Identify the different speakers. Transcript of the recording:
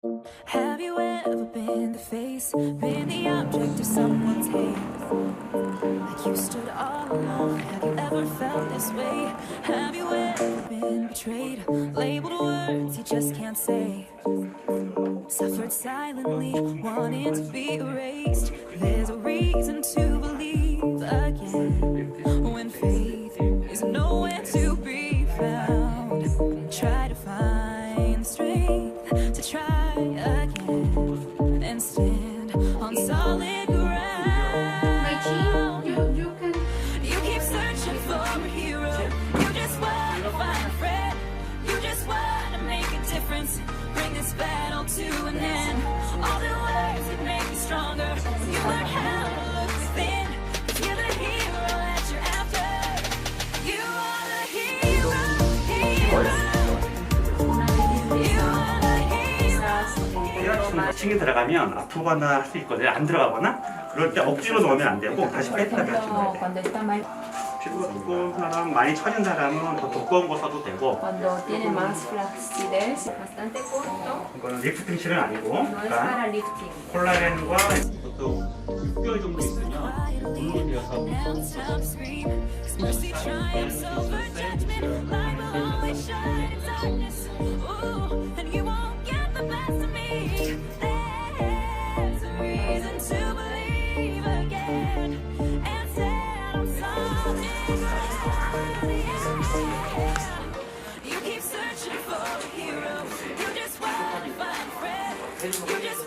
Speaker 1: Have you ever been the face, been the object of someone's hate? Like you stood all alone. Have you ever felt this way? Have you ever been betrayed? Labeled words you just can't say. Suffered silently, wanting to be erased. There's a reason to believe again when faith is nowhere to be found. Try to find the strength to try again and stand on solid ground. You keep searching for a hero. You just want to find a friend. You just want to make a difference. Bring this battle to an end. All the words that make you stronger. You learn how to look within. You're the hero that you're after. You are the hero, hero. You are the hero.
Speaker 2: 층에 들어가면 아프거나 할 수 있거든요. 안 들어가거나 그럴 때 억지로 넣으면 안 되고 다시 뺐다가 주면 돼. 피부가 두꺼운 사람, 많이 처진 사람은 더 두꺼운 거 써도 되고.
Speaker 3: Cuando tiene más flacidez, bastante corto,
Speaker 2: 이거는 리프팅 실은 아니고,
Speaker 3: no es para lifting.
Speaker 2: 콜라겐과 보통 6개월 정도 있으면 물로 되어서
Speaker 1: Now it's time to scream. 'Cause mercy triumphs over judgment. Light will always shine in darkness. Ooh, and you won't get the best of me. There's a reason to believe again and stand on solid ground. Yeah. You keep searching for a hero. You just want to find a friend. You just